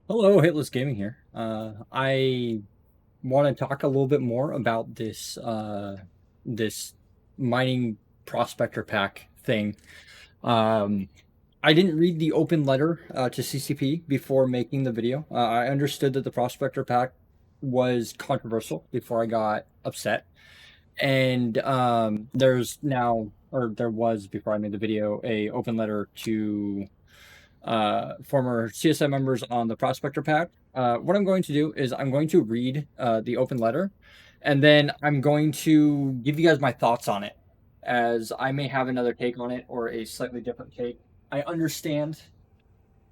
Hello, Hitless Gaming here. I want to talk a little bit more about this mining prospector pack thing. Um, I didn't read the open letter to CCP before making the video. I understood that the prospector pack was controversial before I got upset, and there's now, or there was before I made the video, a open letter to former CSM members on the Prospector Pack. What I'm going to do is I'm going to read the open letter, and then I'm going to give you guys my thoughts on it, as I may have another take on it or a slightly different take. I understand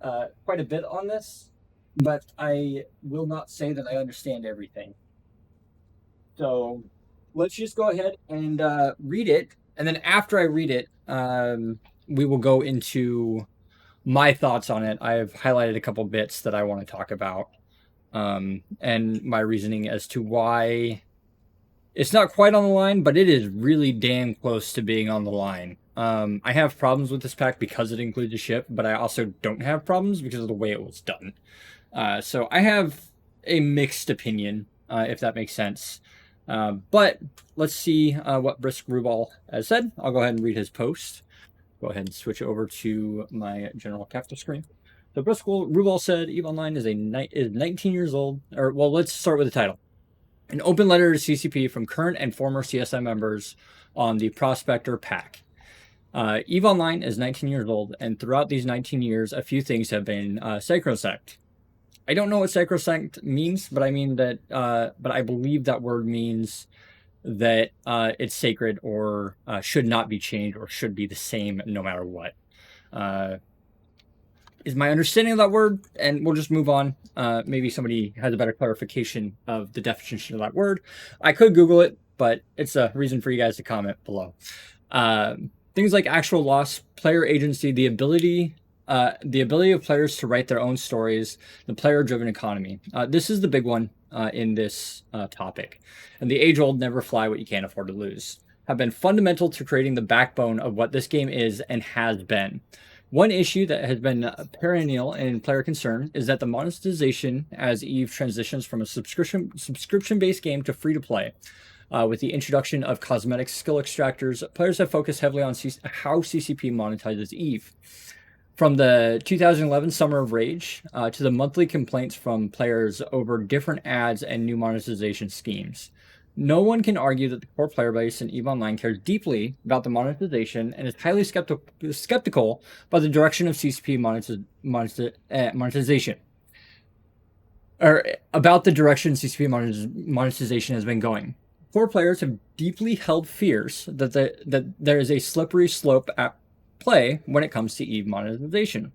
quite a bit on this, but I will not say that I understand everything. So let's just go ahead and read it, and then after I read it, we will go into my thoughts on it. I've highlighted a couple bits that I want to talk about, and my reasoning as to why it's not quite on the line, but it is really damn close to being on the line. I have problems with this pack because it includes a ship, but I also don't have problems because of the way it was done. So I have a mixed opinion, if that makes sense. But let's see what Brisk Rubal has said. I'll go ahead and read his post. Go ahead and switch over to my general capture screen. So Bristol Rubal said EVE Online is 19 years old. Or, well, let's start with the title. An open letter to CCP from current and former CSM members on the Prospector pack. EVE Online is 19 years old, and throughout these 19 years, a few things have been sacrosanct. I don't know what sacrosanct means, but I mean that. But I believe that word means that it's sacred or should not be changed or should be the same no matter what. Is my understanding of that word, and we'll just move on. Maybe somebody has a better clarification of the definition of that word. I could Google it, but it's a reason for you guys to comment below. Things like actual loss, player agency, the ability of players to write their own stories, the player-driven economy. This is the big one in this topic. And the age-old never fly what you can't afford to lose have been fundamental to creating the backbone of what this game is and has been. One issue that has been perennial in player concern is that the monetization as EVE transitions from a subscription-based game to free-to-play. With the introduction of cosmetic skill extractors, players have focused heavily on how CCP monetizes EVE. From the 2011 Summer of Rage to the monthly complaints from players over different ads and new monetization schemes. No one can argue that the core player base in EVE Online cares deeply about the monetization and is highly skeptical about the direction of CCP monetization. Or about the direction CCP monetization has been going. Core players have deeply held fears that there is a slippery slope at play when it comes to EVE monetization.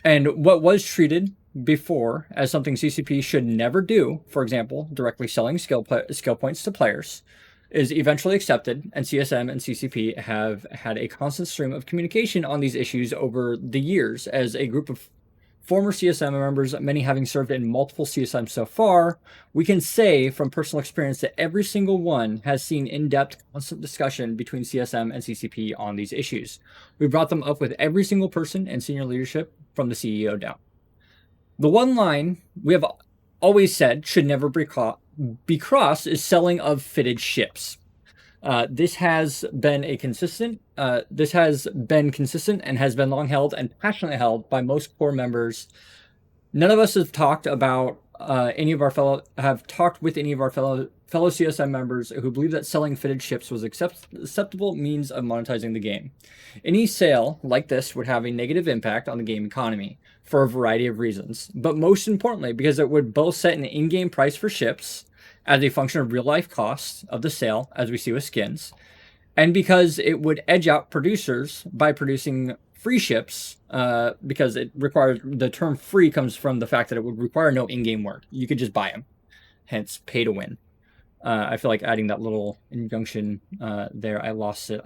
And what was treated before as something CCP should never do, for example, directly selling skill points to players, is eventually accepted, and CSM and CCP have had a constant stream of communication on these issues over the years as a group of former CSM members, many having served in multiple CSMs so far. We can say from personal experience that every single one has seen in-depth, constant discussion between CSM and CCP on these issues. We brought them up with every single person in senior leadership from the CEO down. The one line we have always said should never be crossed is selling of fitted ships. This has been consistent and has been long held and passionately held by most core members. None of us have talked about with any of our fellow CSM members who believe that selling fitted ships was acceptable means of monetizing the game. Any sale like this would have a negative impact on the game economy for a variety of reasons, but most importantly because it would both set an in-game price for ships as a function of real-life costs of the sale, as we see with skins, and because it would edge out producers by producing free ships, because it requires, the term free comes from the fact that it would require no in-game work. You could just buy them, hence pay to win. I feel like adding that little injunction there, I lost it.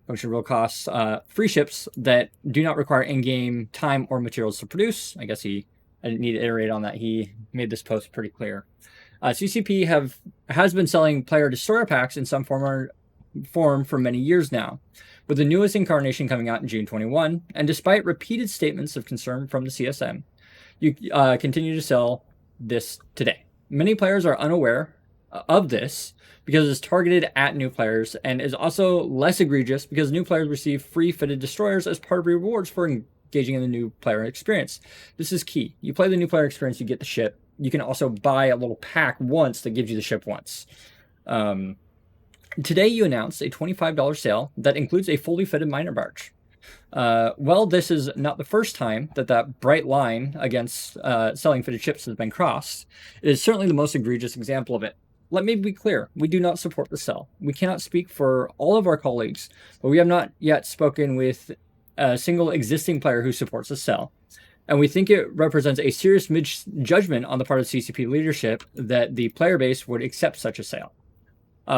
Function real costs, free ships that do not require in-game time or materials to produce. I guess I didn't need to iterate on that. He made this post pretty clear. CCP has been selling player destroyer packs in some form for many years now, with the newest incarnation coming out in June 21. And despite repeated statements of concern from the CSM, you continue to sell this today. Many players are unaware of this because it's targeted at new players, and is also less egregious because new players receive free fitted destroyers as part of rewards for engaging in the new player experience. This is key. You play the new player experience, you get the ship. You can also buy a little pack once that gives you the ship once. Today you announced a $25 sale that includes a fully fitted miner barge. Well, this is not the first time that bright line against selling fitted ships has been crossed. It is certainly the most egregious example of it. Let me be clear, we do not support the sell. We cannot speak for all of our colleagues, but we have not yet spoken with a single existing player who supports the sell. And we think it represents a serious misjudgment on the part of CCP leadership that the player base would accept such a sale.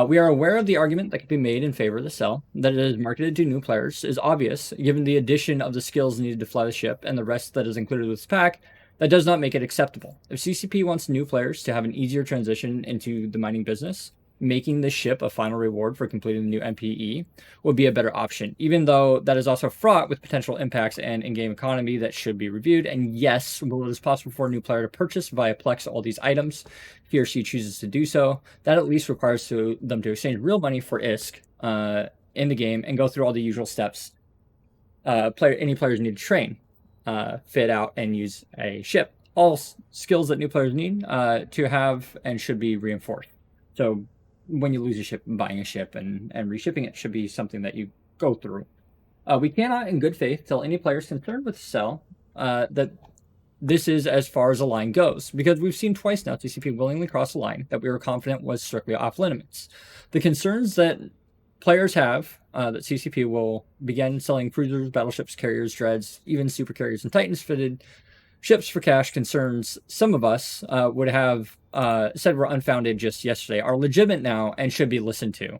We are aware of the argument that can be made in favor of the sell, that it is marketed to new players is obvious, given the addition of the skills needed to fly the ship and the rest that is included with this pack. That does not make it acceptable. If CCP wants new players to have an easier transition into the mining business, making the ship a final reward for completing the new MPE would be a better option, even though that is also fraught with potential impacts and in-game economy that should be reviewed. And yes, while it is possible for a new player to purchase via Plex all these items, if he or she chooses to do so, that at least requires them to exchange real money for ISK in the game and go through all the usual steps any players need to train, fit out, and use a ship. All skills that new players need to have and should be reinforced. So when you lose a ship, buying a ship and reshipping it should be something that you go through. We cannot, in good faith, tell any players concerned with the sell that this is as far as the line goes, because we've seen twice now CCP willingly cross a line that we were confident was strictly off limits. The concerns that players have that CCP will begin selling cruisers, battleships, carriers, dreads, even super carriers and titans fitted ships for cash concerns some of us would have said were unfounded just yesterday are legitimate now and should be listened to.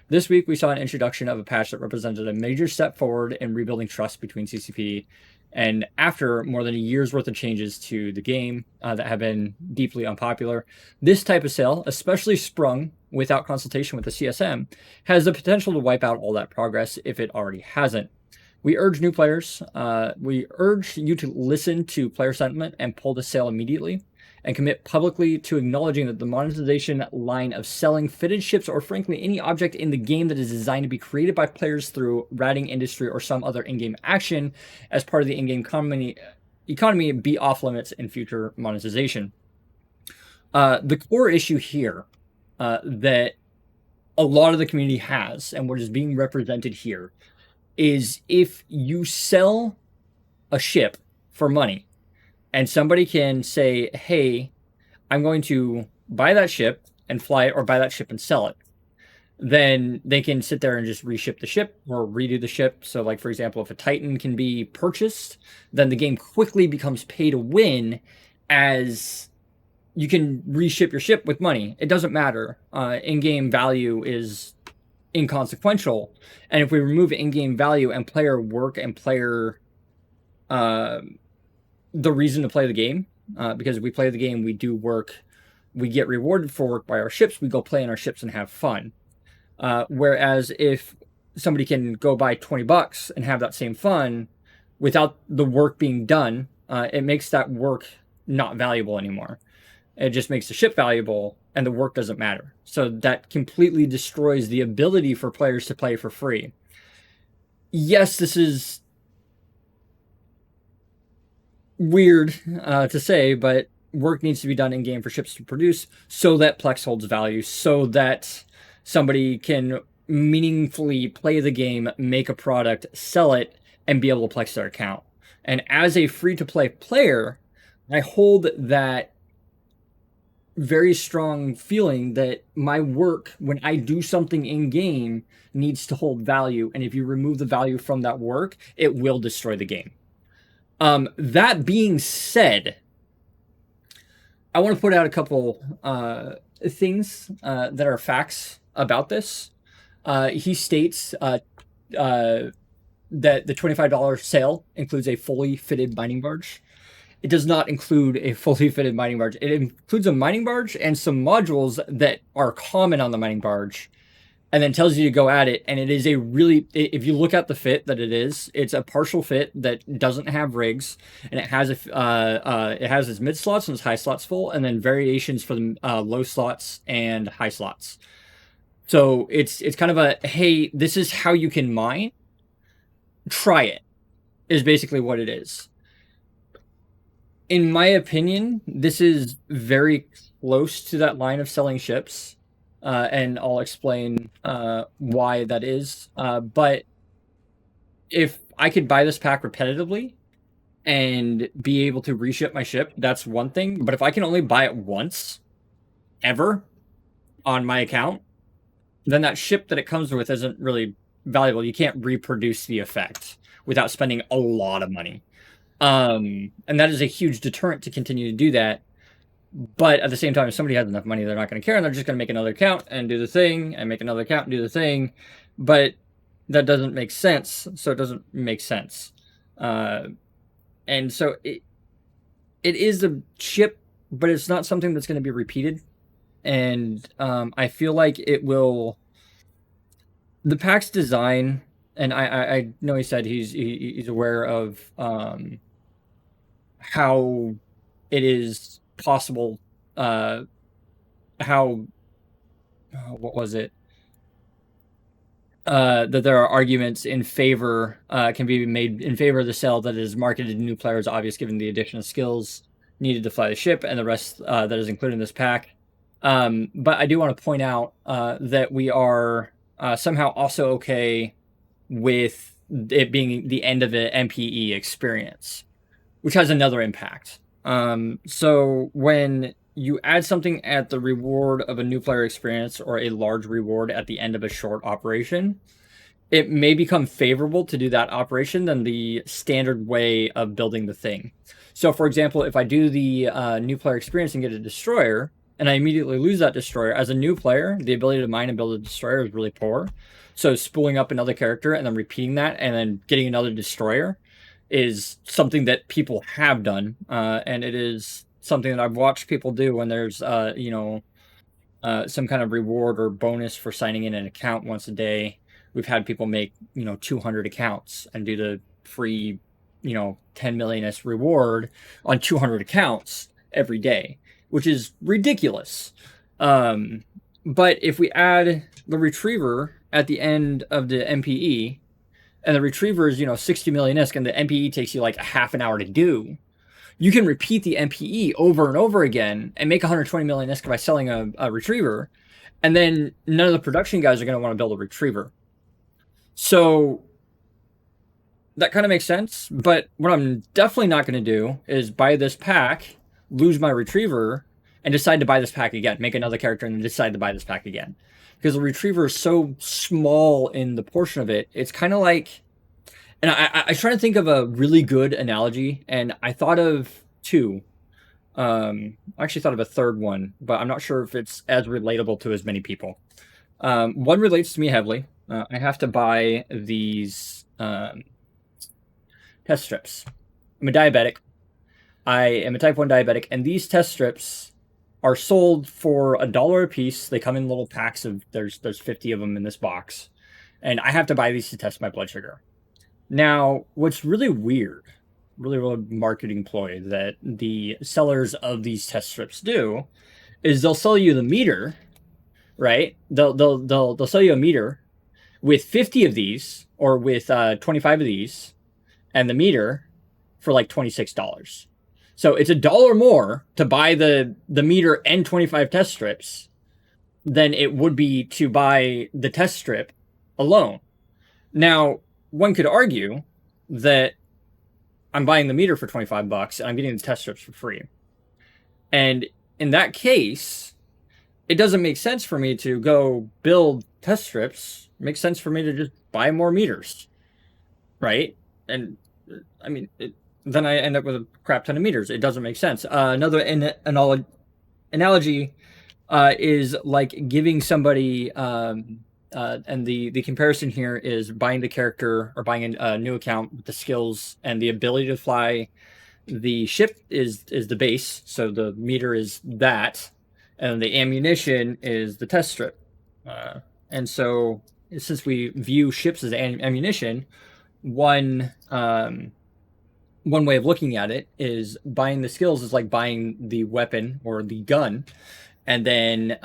This week, we saw an introduction of a patch that represented a major step forward in rebuilding trust between CCP, and after more than a year's worth of changes to the game that have been deeply unpopular, this type of sale, especially sprung without consultation with the CSM, has the potential to wipe out all that progress if it already hasn't. We urge new players, we urge you to listen to player sentiment and pull the sale immediately, and commit publicly to acknowledging that the monetization line of selling fitted ships, or frankly any object in the game that is designed to be created by players through ratting industry or some other in-game action as part of the in-game economy be off limits in future monetization. The core issue here that a lot of the community has, and what is being represented here, is if you sell a ship for money and somebody can say, hey, I'm going to buy that ship and fly it, or buy that ship and sell it, then they can sit there and just reship the ship or redo the ship. So like, for example, if a Titan can be purchased, then the game quickly becomes pay to win, as you can reship your ship with money. It doesn't matter. In-game value is inconsequential, and if we remove in-game value and player work and player the reason to play the game, because if we play the game, we do work, we get rewarded for work by our ships, we go play in our ships and have fun. Whereas if somebody can go buy $20 and have that same fun without the work being done, it makes that work not valuable anymore. It just makes the ship valuable and the work doesn't matter. So that completely destroys the ability for players to play for free. Yes, this is weird to say, but work needs to be done in game for ships to produce so that Plex holds value, so that somebody can meaningfully play the game, make a product, sell it, and be able to Plex their account. And as a free-to-play player, I hold that very strong feeling that my work, when I do something in game, needs to hold value. And if you remove the value from that work, it will destroy the game. That being said, I want to put out a couple things that are facts about this. He states that the $25 sale includes a fully fitted mining barge. It does not include a fully fitted mining barge. It includes a mining barge and some modules that are common on the mining barge, and then tells you to go at it. And it is a really, if you look at the fit that it is, it's a partial fit that doesn't have rigs, and it has it has its mid slots and its high slots full, and then variations for the low slots and high slots. So it's kind of a, hey, this is how you can mine. Try it, is basically what it is. In my opinion, this is very close to that line of selling ships, and I'll explain why that is. But if I could buy this pack repetitively and be able to reship my ship, that's one thing. But if I can only buy it once, ever, on my account, then that ship that it comes with isn't really valuable. You can't reproduce the effect without spending a lot of money. And that is a huge deterrent to continue to do that. But at the same time, if somebody has enough money, they're not going to care, and they're just going to make another account and do the thing, and make another account and do the thing. But that doesn't make sense, so it doesn't make sense. And so it is a chip, but it's not something that's going to be repeated. And I feel like it will. The pack's design, and I know he said he's aware of how it is possible, how what was it? That there are arguments in favor, can be made in favor of the cell that is marketed to new players, obvious given the additional skills needed to fly the ship and the rest that is included in this pack. But I do want to point out that we are somehow also okay with it being the end of an MPE experience, which has another impact. So when you add something at the reward of a new player experience or a large reward at the end of a short operation, it may become favorable to do that operation than the standard way of building the thing. So, for example, if I do the new player experience and get a destroyer, and I immediately lose that destroyer, as a new player, the ability to mine and build a destroyer is really poor. So spooling up another character and then repeating that and then getting another destroyer is something that people have done, and it is something that I've watched people do when there's some kind of reward or bonus for signing in an account once a day. We've had people make 200 accounts and do the free 10 millionest reward on 200 accounts every day, which is ridiculous. But if we add the retriever at the end of the MPE, and the retriever is 60 million ISK, and the MPE takes you like a half an hour to do, you can repeat the MPE over and over again and make 120 million ISK by selling a retriever, and then none of the production guys are going to want to build a retriever. So that kind of makes sense. But what I'm definitely not going to do is buy this pack, lose my retriever, and decide to buy this pack again, make another character, and then decide to buy this pack again. Because the retriever is so small in the portion of it, it's kind of like, and I was trying to think of a really good analogy, and I thought of two. I actually thought of a third one, but I'm not sure if it's as relatable to as many people. One relates to me heavily. I have to buy these test strips. I'm a diabetic. I am a type 1 diabetic, and these test strips are sold for $1 a piece. They come in little packs of, there's 50 of them in this box, and I have to buy these to test my blood sugar. Now, what's really weird, really marketing ploy that the sellers of these test strips do is they'll sell you the meter, right? They'll sell you a meter with 50 of these, or with 25 of these, and the meter for like $26. So it's $1 more to buy the meter and 25 test strips than it would be to buy the test strip alone. Now, one could argue that I'm buying the meter for $25 and I'm getting the test strips for free. And in that case, it doesn't make sense for me to go build test strips. It makes sense for me to just buy more meters, right? And I mean, then I end up with a crap ton of meters. It doesn't make sense. Another analogy is like giving somebody, and the comparison here is buying the character or buying a new account with the skills and the ability to fly. The ship is the base, so the meter is that, and the ammunition is the test strip. And so, since we view ships as ammunition, one one way of looking at it is buying the skills is like buying the weapon or the gun, and then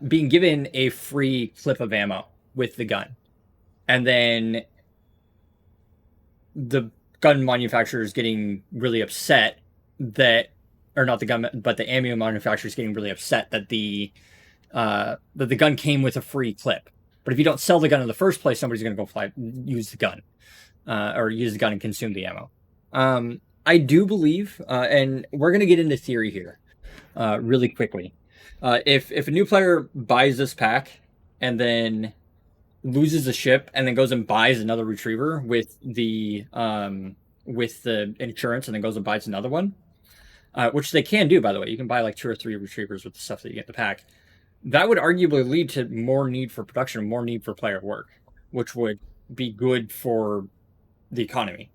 being given a free clip of ammo with the gun, and then the gun manufacturer is getting really upset that, or not the gun, but the ammo manufacturer is getting really upset that the gun came with a free clip. But if you don't sell the gun in the first place, somebody's going to go use the gun, or use the gun and consume the ammo. I do believe, and we're going to get into theory here really quickly. If a new player buys this pack and then loses a ship and then goes and buys another retriever with the insurance and then goes and buys another one, which they can do, by the way. You can buy like 2 or 3 retrievers with the stuff that you get in the pack. That would arguably lead to more need for production, more need for player work, which would be good for the economy.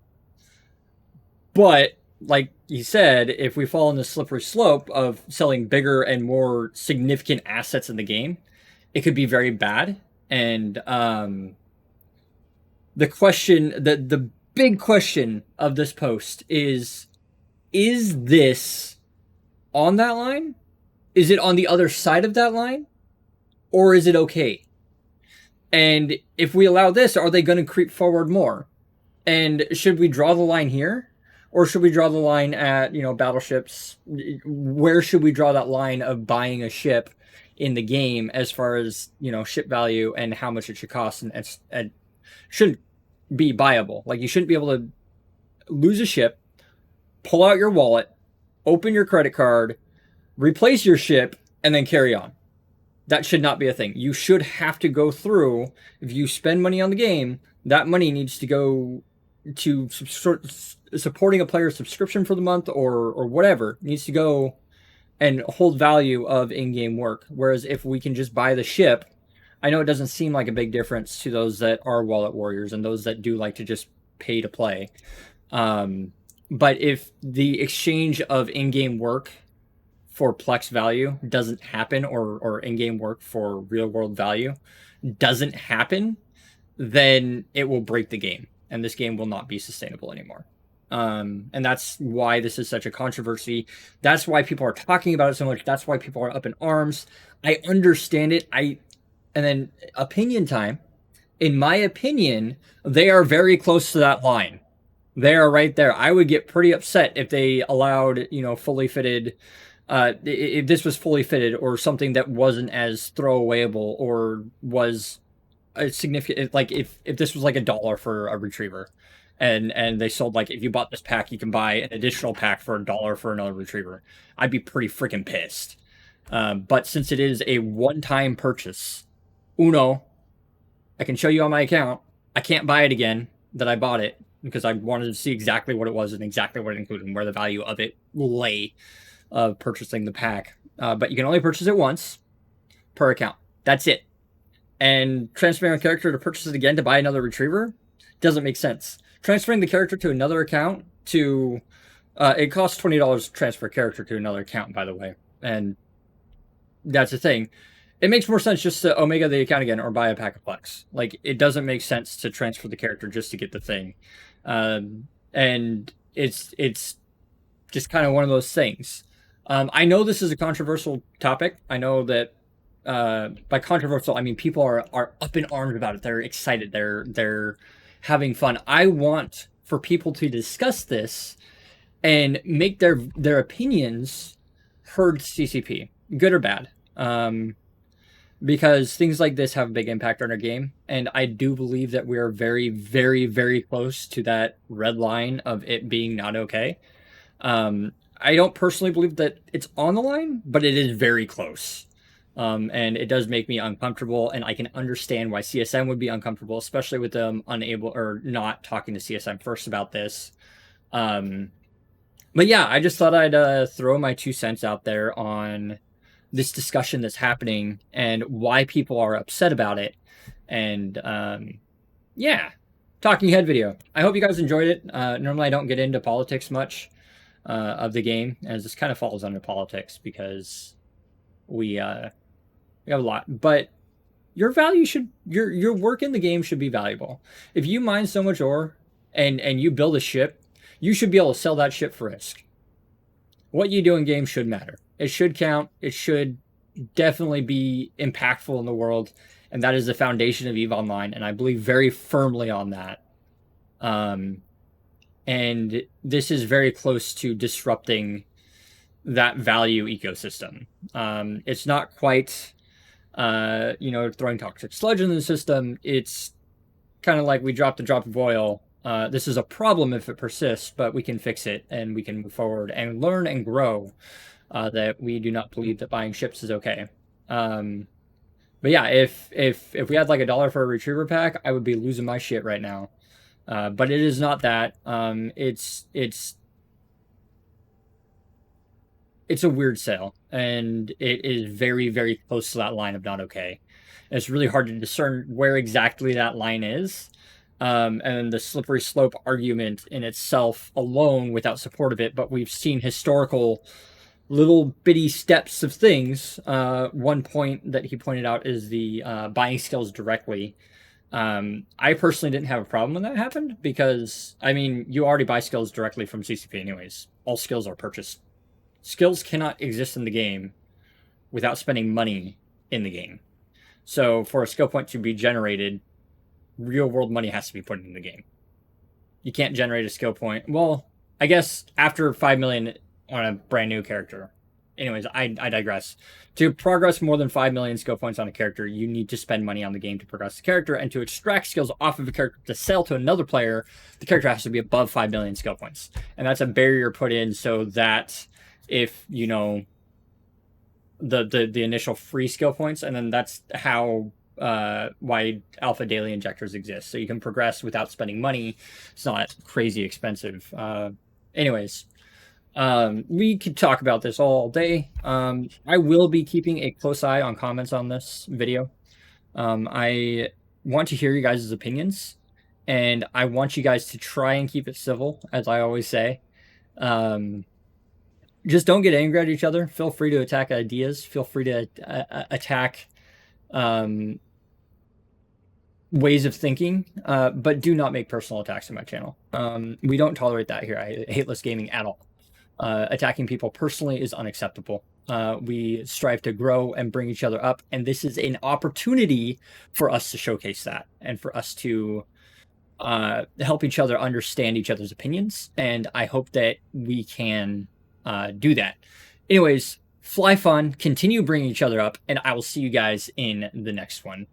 But like you said, if we fall on the slippery slope of selling bigger and more significant assets in the game, it could be very bad. And the big question of this post is this on that line? Is it on the other side of that line? Or is it okay? And if we allow this, are they going to creep forward more? And should we draw the line here? Or should we draw the line at, battleships? Where should we draw that line of buying a ship in the game as far as, ship value and how much it should cost and shouldn't be buyable? Like, you shouldn't be able to lose a ship, pull out your wallet, open your credit card, replace your ship, and then carry on. That should not be a thing. You should have to go through, if you spend money on the game, that money needs to go to supporting a player's subscription for the month or whatever. It needs to go and hold value of in-game work. Whereas if we can just buy the ship, I know it doesn't seem like a big difference to those that are wallet warriors and those that do like to just pay to play. But if the exchange of in-game work for Plex value doesn't happen, or in-game work for real-world value doesn't happen, then it will break the game, and this game will not be sustainable anymore. And that's why this is such a controversy. That's why people are talking about it so much. That's why people are up in arms. I understand it. And then opinion time. In my opinion, they are very close to that line. They are right there. I would get pretty upset if they allowed, fully fitted, if this was fully fitted or something that wasn't as throwawayable or was a significant, like if this was like $1 for a retriever, and they sold, like, if you bought this pack, you can buy an additional pack for $1 for another retriever, I'd be pretty freaking pissed. But since it is a one-time purchase, I can show you on my account, I can't buy it again that I bought it because I wanted to see exactly what it was and exactly what it included and where the value of it lay of purchasing the pack. But you can only purchase it once per account. That's it. And transferring a character to purchase it again to buy another retriever doesn't make sense. Transferring the character to another account it costs $20 to transfer a character to another account, by the way. And that's the thing. It makes more sense just to Omega the account again or buy a pack of Plex. Like, it doesn't make sense to transfer the character just to get the thing. And it's just kind of one of those things. I know this is a controversial topic. I know that by controversial, I mean people are up in arms about it. They're excited. They're having fun. I want for people to discuss this and make their opinions heard to CCP, good or bad. Because things like this have a big impact on our game, and I do believe that we are very, very, very close to that red line of it being not okay. I don't personally believe that it's on the line, but it is very close. And it does make me uncomfortable, and I can understand why CSM would be uncomfortable, especially with them unable or not talking to CSM first about this. But yeah, I just thought I'd throw my 2 cents out there on this discussion that's happening and why people are upset about it. And yeah, talking head video. I hope you guys enjoyed it. Normally I don't get into politics much of the game, as this kind of falls under politics because we have a lot. But your value should your work in the game should be valuable. If you mine so much ore and you build a ship, you should be able to sell that ship for risk. What you do in game should matter. It should count. It should definitely be impactful in the world, and that is the foundation of EVE Online, and I believe very firmly on that. And this is very close to disrupting that value ecosystem. It's not quite, throwing toxic sludge in the system. It's kind of like we dropped a drop of oil. This is a problem if it persists, but we can fix it and we can move forward and learn and grow. That we do not believe that buying ships is okay. But yeah, if we had like $1 for a retriever pack, I would be losing my shit right now. But it is not that. It's a weird sale, and it is very, very close to that line of not okay. And it's really hard to discern where exactly that line is. And the slippery slope argument in itself alone without support of it, but we've seen historical little bitty steps of things. One point that he pointed out is the buying skills directly. I personally didn't have a problem when that happened because, I mean, you already buy skills directly from CCP anyways. All skills are purchased. Skills cannot exist in the game without spending money in the game. So for a skill point to be generated, real world money has to be put in the game. You can't generate a skill point. Well, I guess after 5 million on a brand new character. Anyways, I digress. To progress more than 5 million skill points on a character, you need to spend money on the game to progress the character, and to extract skills off of a character to sell to another player, the character has to be above 5 million skill points. And that's a barrier put in so that if, the initial free skill points, and then that's how why alpha daily injectors exist. So you can progress without spending money. It's not crazy expensive. Anyways, we could talk about this all day. I will be keeping a close eye on comments on this video. I want to hear you guys' opinions, and I want you guys to try and keep it civil, as I always say. Just don't get angry at each other. Feel free to attack ideas. Feel free to attack ways of thinking, but do not make personal attacks on my channel. We don't tolerate that here at Hateless Gaming at all. Attacking people personally is unacceptable. We strive to grow and bring each other up, and this is an opportunity for us to showcase that and for us to help each other understand each other's opinions, and I hope that we can do that. Anyways, fly fun, continue bringing each other up, and I will see you guys in the next one.